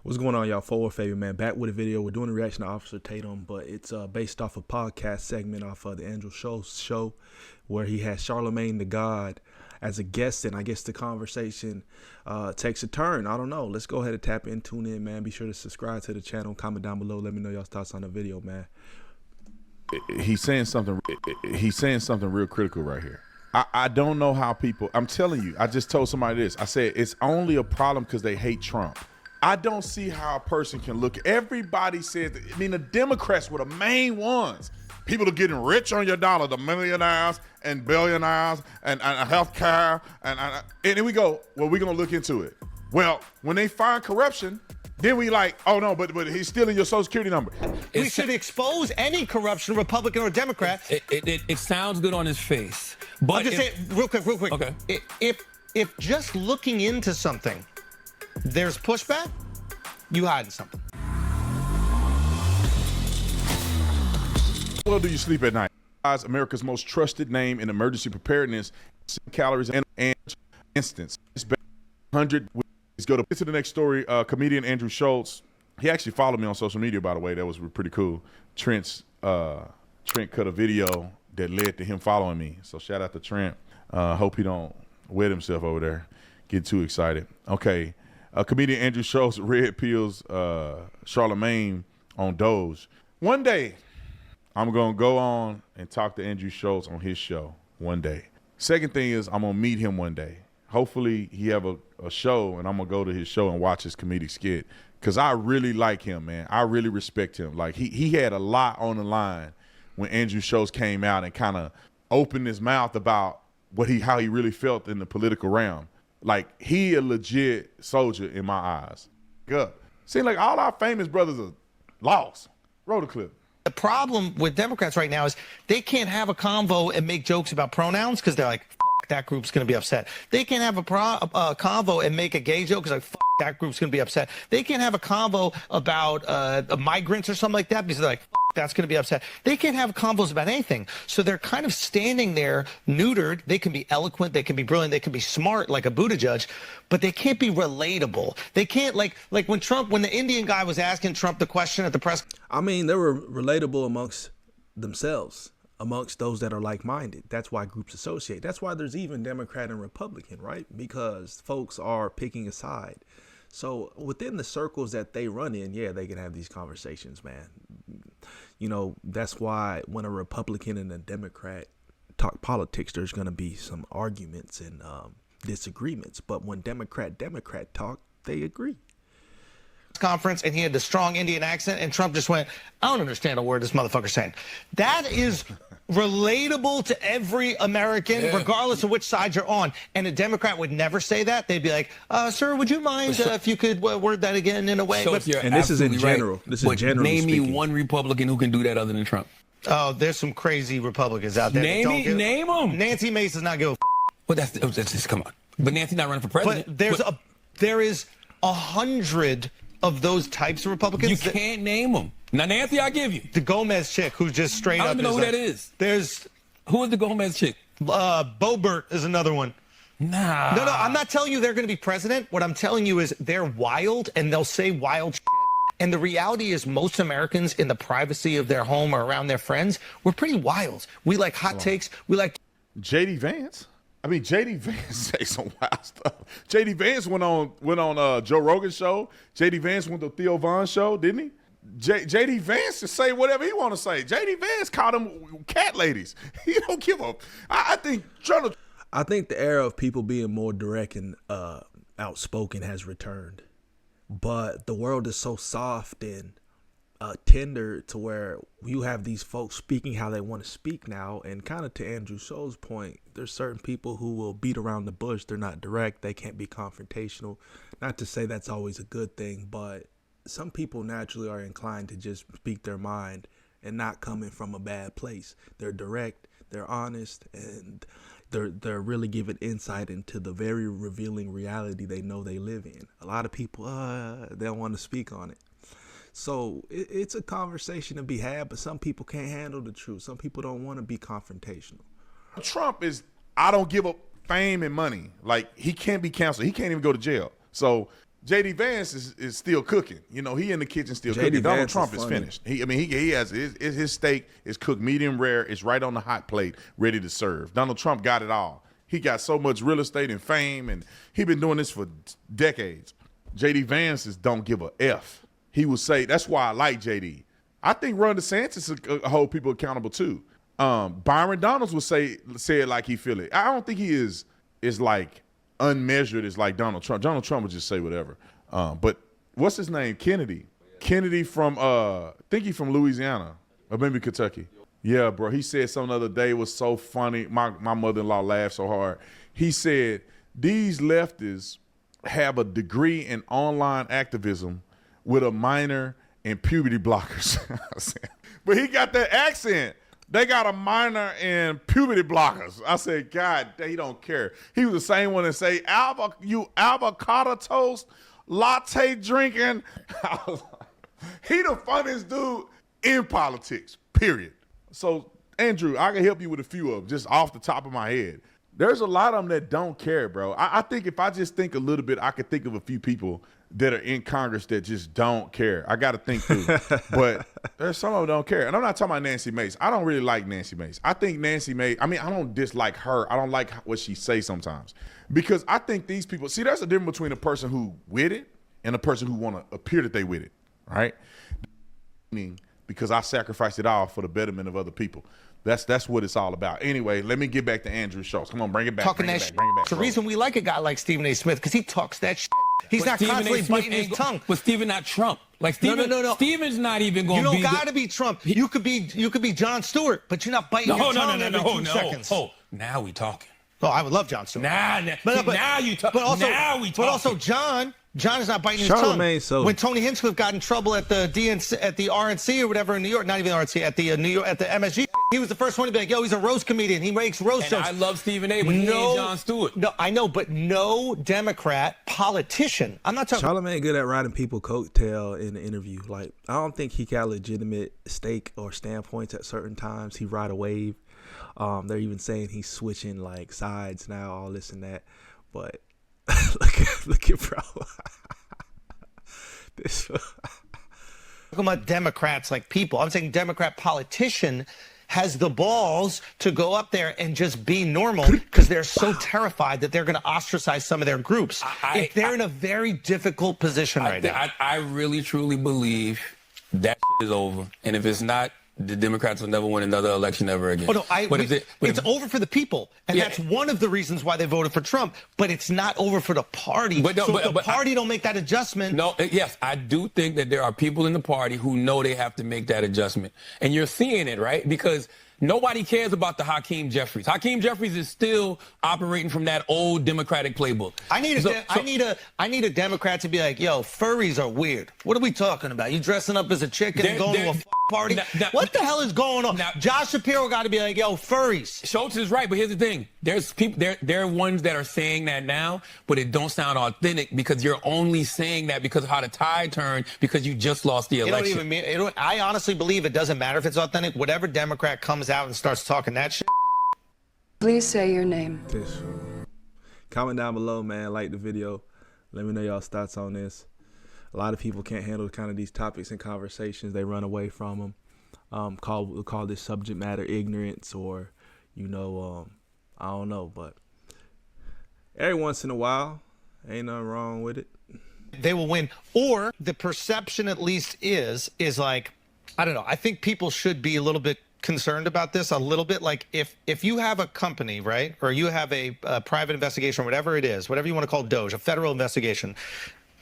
What's going on, y'all? Forward Favor, man. Back with a video. We're doing a reaction to Officer Tatum, but it's based off a podcast segment off of the Andrew Schulz show, where he has Charlamagne the God as a guest, and I guess the conversation takes a turn. I don't know. Let's go ahead and tap in, tune in, man. Be sure to subscribe to the channel, comment down below. Let me know y'all's thoughts on the video, man. He's saying something real critical right here. I don't know how people, I'm telling you, I just told somebody this. I said, it's only a problem because they hate Trump. I don't see how a person can look. Everybody says, I mean, the Democrats were the main ones. People are getting rich on your dollar, the millionaires and billionaires and health care. And then we go, well, we're going to look into it. Well, when they find corruption, then we like, oh no, but he's stealing your Social Security number. We should expose any corruption, Republican or Democrat. It sounds good on his face, but I'm just saying, real quick. Okay. If just looking into something, there's pushback, you hiding something. Well, do you sleep at night? America's most trusted name in emergency preparedness, calories and instance. It's 100. Let's go to the next story. Comedian Andrew Schulz. He actually followed me on social media, by the way. That was pretty cool. Trent cut a video that led to him following me. So shout out to Trent. Hope he don't wet himself over there. Get too excited. Okay. Comedian Andrew Schulz red pills Charlamagne on DOGE. One day, I'm going to go on and talk to Andrew Schulz on his show one day. Second thing is I'm going to meet him one day. Hopefully he have a show, and I'm going to go to his show and watch his comedic skit, because I really like him, man. I really respect him. Like, he had a lot on the line when Andrew Schulz came out and kind of opened his mouth about how he really felt in the political realm. Like, he a legit soldier in my eyes. Good. Seems like all our famous brothers are lost. Roll the clip. The problem with Democrats right now is they can't have a convo and make jokes about pronouns because they're like, F that group's going to be upset. They can't have a convo and make a gay joke because like, F that group's going to be upset. They can't have a convo about migrants or something like that because they're like, F that's going to be upset. They can't have combos about anything. So they're kind of standing there neutered. They can be eloquent. They can be brilliant. They can be smart like a Buttigieg, but they can't be relatable. They can't like when the Indian guy was asking Trump the question at the press. I mean, they were relatable amongst themselves, amongst those that are like-minded. That's why groups associate. That's why there's even Democrat and Republican, right? Because folks are picking a side. So within the circles that they run in, yeah, they can have these conversations, man. You know, that's why when a Republican and a Democrat talk politics, there's going to be some arguments and disagreements. But when Democrat talk, they agree. Conference, and he had the strong Indian accent, and Trump just went, I don't understand a word this motherfucker's saying. That is relatable to every American, regardless of which side you're on. And a Democrat would never say that. They'd be like, sir, would you mind if you could word that again in a way? So and this is in general. Right. This is generally speaking. Name me one Republican who can do that other than Trump. Oh, there's some crazy Republicans out there. Name them. Nancy Mace does not give a f. Well, that's just, come on. But Nancy's not running for president. But there is 100 of those types of Republicans. You can't name them. Now, Nancy, I'll give you. The Gomez chick who's just straight up. I don't even know who that is. Who is the Gomez chick? Boebert is another one. Nah. No, I'm not telling you they're going to be president. What I'm telling you is they're wild, and they'll say wild shit. And the reality is most Americans in the privacy of their home or around their friends, we're pretty wild. We like hot takes. We like J.D. Vance. I mean, J.D. Vance say some wild stuff. J.D. Vance went on Joe Rogan's show. J.D. Vance went to Theo Von's show, didn't he? J.D. Vance to say whatever he want to say. J.D. Vance called them cat ladies. He don't give up. I think the era of people being more direct and outspoken has returned. But the world is so soft and tender to where you have these folks speaking how they want to speak now. And kind of to Andrew Schulz's point, there's certain people who will beat around the bush. They're not direct. They can't be confrontational. Not to say that's always a good thing, but some people naturally are inclined to just speak their mind and not coming from a bad place. They're direct, they're honest, and they're really giving insight into the very revealing reality they know they live in. A lot of people, they don't want to speak on it. So it's a conversation to be had, but some people can't handle the truth. Some people don't want to be confrontational. Trump is, I don't give up fame and money. Like, he can't be canceled. He can't even go to jail. So J.D. Vance is still cooking. You know, he in the kitchen still J.D. cooking. Donald Vance Trump is is funny. finished. He has his steak is cooked medium rare. It's right on the hot plate, ready to serve. Donald Trump got it all. He got so much real estate and fame, and he been doing this for decades. J.D. Vance don't give a F. He will say, that's why I like J.D. I think Ron DeSantis will hold people accountable too. Byron Donalds would say it like he feel it. I don't think he is like unmeasured as like Donald Trump. Donald Trump would just say whatever. But what's his name? Kennedy from I think he from Louisiana or maybe Kentucky. Yeah, bro. He said something the other day was so funny. My mother-in-law laughed so hard. He said these leftists have a degree in online activism with a minor in puberty blockers. But he got that accent. They got a minor in puberty blockers. I said, God, he don't care. He was the same one that say, you avocado toast, latte drinking. I was like, he the funniest dude in politics, period. So, Andrew, I can help you with a few of them, just off the top of my head. There's a lot of them that don't care, bro. I think if I just think a little bit, I could think of a few people that are in Congress that just don't care. I got to think through. But there's some of them don't care. And I'm not talking about Nancy Mace. I don't really like Nancy Mace. I think Nancy Mace, I don't dislike her. I don't like what she says sometimes. Because I think these people, see, there's a difference between a person who with it and a person who want to appear that they with it, right? Because I sacrificed it all for the betterment of other people. That's what it's all about. Anyway, let me get back to Andrew Schulz. Come on, bring it back. Talking bring that it back, bring it back. shit. The bro. reason we like a guy like Stephen A. Smith because he talks that shit. He's But not Stephen A. constantly Smith biting his ain't tongue. But Stephen not Trump. Like Stephen, No. Stephen's not even going You to be. don't got to be Trump. You could be John Stewart, but you're not biting your tongue every 2 seconds. Oh, now we talking. Oh, I would love John Stewart. Now you talk. But also, now we talking. But also, John is not biting his Charlamagne, tongue. so- When Tony Hinchcliffe got in trouble at the DNC, at the RNC or whatever in New York, not even RNC, at the New York, at the MSG, he was the first one to be like, "Yo, he's a roast comedian. He makes roast And jokes." I love Stephen A. But he ain't John Stewart. No, I know, but no Democrat politician. I'm not talking. Charlamagne good at riding people coattail in the interview. Like, I don't think he got legitimate stake or standpoints at certain times. He ride a wave. They're even saying he's switching like sides now, all this and that. But look at bro. Talking about Democrats like people. I'm saying Democrat politician has the balls to go up there and just be normal because they're so terrified that they're going to ostracize some of their groups. They're in a very difficult position right now. I really, truly believe that shit is over. And if it's not, the Democrats will never win another election ever again. Oh, no, it's over for the people. And Yeah. that's one of the reasons why they voted for Trump. But it's not over for the party. But no, so but- if the but party don't make that adjustment. No, yes, I do think that there are people in the party who know they have to make that adjustment. And you're seeing it, right? Because nobody cares about the Hakeem Jeffries. Hakeem Jeffries is still operating from that old Democratic playbook. I need a Democrat to be like, yo, furries are weird. What are we talking about? You dressing up as a chicken and going to a party? What the hell is going on? Josh Shapiro got to be like, yo, furries. Schulz is right, but here's the thing. There's people, there are ones that are saying that now, but it don't sound authentic because you're only saying that because of how the tide turned because you just lost the election. I honestly believe it doesn't matter if it's authentic. Whatever Democrat comes out and starts talking that shit. Please say your name. Comment down below, man. Like the video. Let me know y'all's thoughts on this. A lot of people can't handle kind of these topics and conversations. They run away from them. Call this subject matter ignorance or, I don't know. But every once in a while, ain't nothing wrong with it. They will win. Or the perception at least is like, I don't know. I think people should be a little bit concerned about this a little bit. Like if you have a company, right, or you have a private investigation, whatever it is, whatever you want to call DOGE, a federal investigation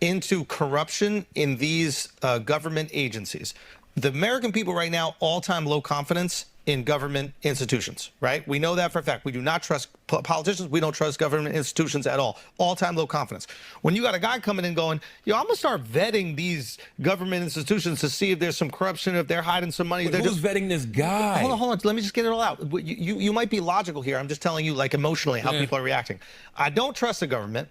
into corruption in these government agencies, the American people right now, all-time low confidence in government institutions, right? We know that for a fact. We do not trust politicians. We don't trust government institutions at all. All-time low confidence. When you got a guy coming in going, yo, I'm going to start vetting these government institutions to see if there's some corruption, if they're hiding some money. But who's vetting this guy? Hold on. Let me just get it all out. You might be logical here. I'm just telling you, like, emotionally how people are reacting. I don't trust the government.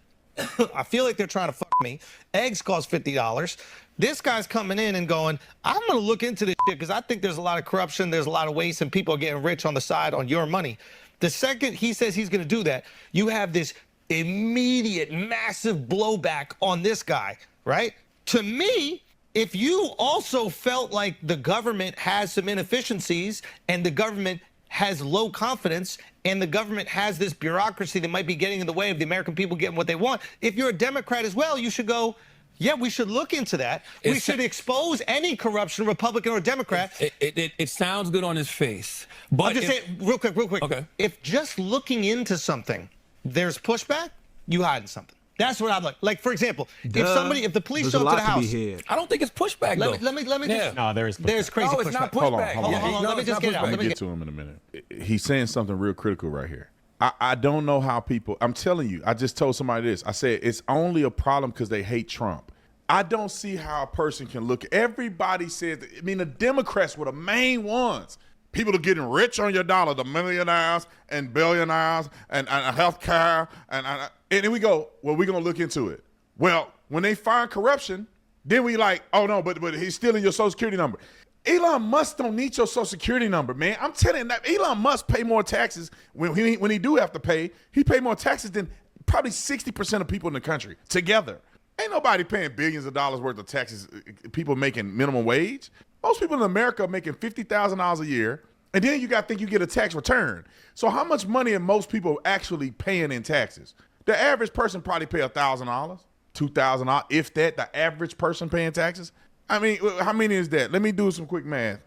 I feel like they're trying to fuck me. Eggs cost $50. This guy's coming in and going, I'm going to look into this shit because I think there's a lot of corruption, there's a lot of waste, and people are getting rich on the side on your money. The second he says he's going to do that, you have this immediate, massive blowback on this guy, right? To me, if you also felt like the government has some inefficiencies and the government has low confidence and the government has this bureaucracy that might be getting in the way of the American people getting what they want, if you're a Democrat as well, you should go, yeah, we should look into that. We should expose any corruption, Republican or Democrat. It sounds good on his face. But I'm just saying, real quick. Okay. If just looking into something, there's pushback, you hiding something. That's what I'm like. Like, for example, if the police show up to the house. I don't think it's pushback, though. Let me just. No, there is pushback. There's crazy No, pushback. it's not Hold on, pushback. hold on. Hold on, let me just get it out. Let me get to him in a minute. He's saying something real critical right here. I don't know how people, I'm telling you, I just told somebody this. I said, it's only a problem because they hate Trump. I don't see how a person can look. Everybody says, I mean, the Democrats were the main ones. People are getting rich on your dollar, the millionaires and billionaires and health care. And then we go, well, we're going to look into it. Well, when they find corruption, then we like, oh, no, but he's stealing your Social Security number. Elon Musk don't need your Social Security number, man. I'm telling you, that Elon Musk pay more taxes when he do have to pay. He pay more taxes than probably 60% of people in the country together. Ain't nobody paying billions of dollars worth of taxes, people making minimum wage. Most people in America are making $50,000 a year, and then you got to think you get a tax return. So how much money are most people actually paying in taxes? The average person probably pay $1,000, $2,000, if that, the average person paying taxes. I mean, how many is that? Let me do some quick math.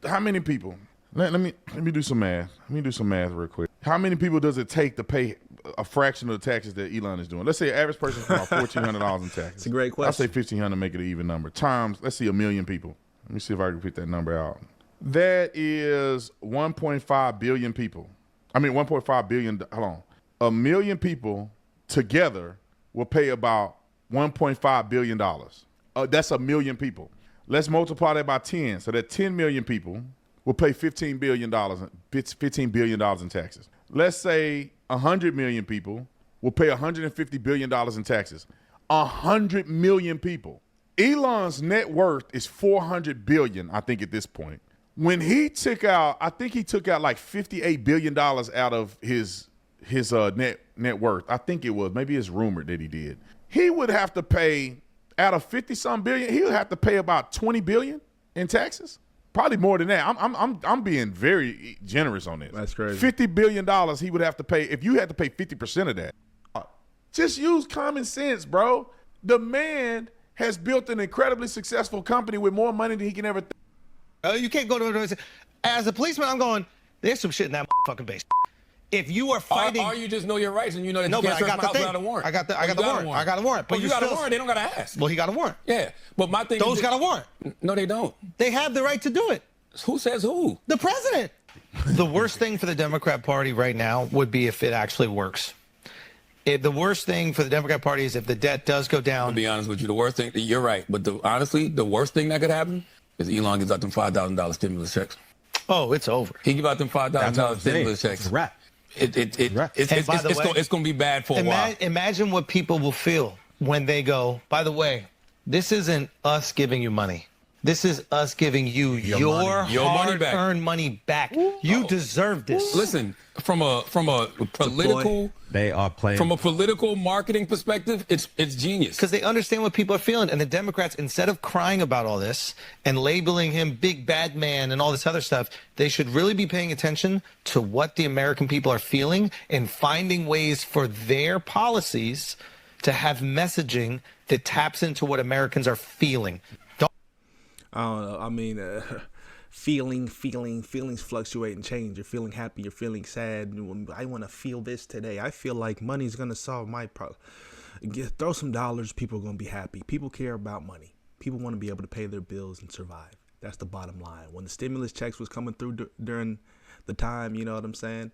How many people? Let me do some math. Let me do some math real quick. How many people does it take to pay a fraction of the taxes that Elon is doing? Let's say an average person paying $1,400 in taxes. It's a great question. I'll say 1,500 to make it an even number. Times, let's see, 1 million people. Let me see if I can put that number out. That is 1.5 billion people. I mean, 1.5 billion, hold on. 1 million people together will pay about $1.5 billion. That's 1 million people. Let's multiply that by 10. So that 10 million people will pay $15 billion in taxes. Let's say 100 million people will pay $150 billion in taxes. 100 million people. Elon's net worth is $400 billion, I think, at this point. When he took out, I think he took out like $58 billion out of his net worth. I think it was. Maybe it's rumored that he did. He would have to pay, out of 50-some billion, he would have to pay about 20 billion in taxes. Probably more than that. I'm being very generous on this. That's crazy. $50 billion he would have to pay if you had to pay 50% of that. Just use common sense, bro. The man has built an incredibly successful company with more money than he can ever think. You can't go to as a policeman. I'm going. There's some shit in that fucking base. If you are fighting, or you just know your rights and you know that you can't but I search got my the house thing. without a warrant. I got the warrant. warrant. I got a warrant. But you got a warrant. They don't got to ask. Well, he got a warrant. Yeah, but my thing. Those got a warrant. No, they don't. They have the right to do it. Who says who? The president. The worst thing for the Democrat Party right now would be if it actually works. The worst thing for the Democrat Party is if the debt does go down. To be honest with you, the worst thing, you're right, but honestly, the worst thing that could happen is Elon gives out them $5,000 stimulus checks. Oh, it's over. He give out them $5,000 stimulus checks. It's a wrap. It's going to be bad for a while. Imagine what people will feel when they go, by the way, this isn't us giving you money. This is us giving you your hard-earned money back. You deserve this. Listen, from a political, they are playing. From a political marketing perspective, it's genius. Because they understand what people are feeling. And the Democrats, instead of crying about all this and labeling him big bad man and all this other stuff, they should really be paying attention to what the American people are feeling and finding ways for their policies to have messaging that taps into what Americans are feeling. I don't know. I mean, feelings fluctuate and change. You're feeling happy. You're feeling sad. I want to feel this today. I feel like money's going to solve my problem. Throw some dollars. People are going to be happy. People care about money. People want to be able to pay their bills and survive. That's the bottom line. When the stimulus checks was coming through during the time, you know what I'm saying?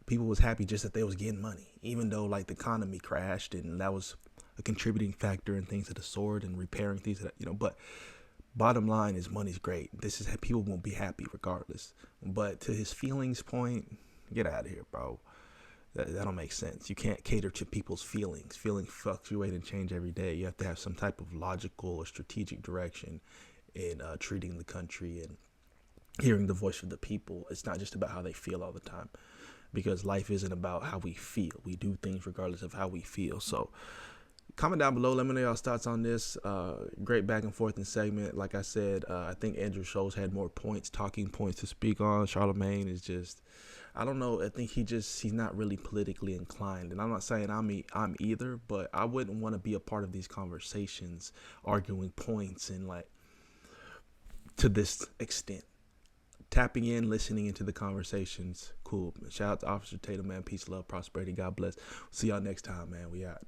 People was happy just that they was getting money, even though like the economy crashed and that was a contributing factor in things of the sort and repairing things that, but bottom line is money's great. This is people won't be happy regardless. But to his feelings point, get out of here, bro. That don't make sense. You can't cater to people's feelings. Feelings fluctuate and change every day. You have to have some type of logical or strategic direction in treating the country and hearing the voice of the people. It's not just about how they feel all the time. because life isn't about how we feel. We do things regardless of how we feel. So comment down below. Let me know y'all's thoughts on this. Great back and forth in segment. Like I said, I think Andrew Schulz had more talking points to speak on. Charlamagne is just, I don't know. I think he's not really politically inclined. And I'm not saying I'm either, but I wouldn't want to be a part of these conversations, arguing points and like to this extent. Tapping in, listening into the conversations. Cool. Shout out to Officer Tatum, man. Peace, love, prosperity. God bless. See y'all next time, man. We out.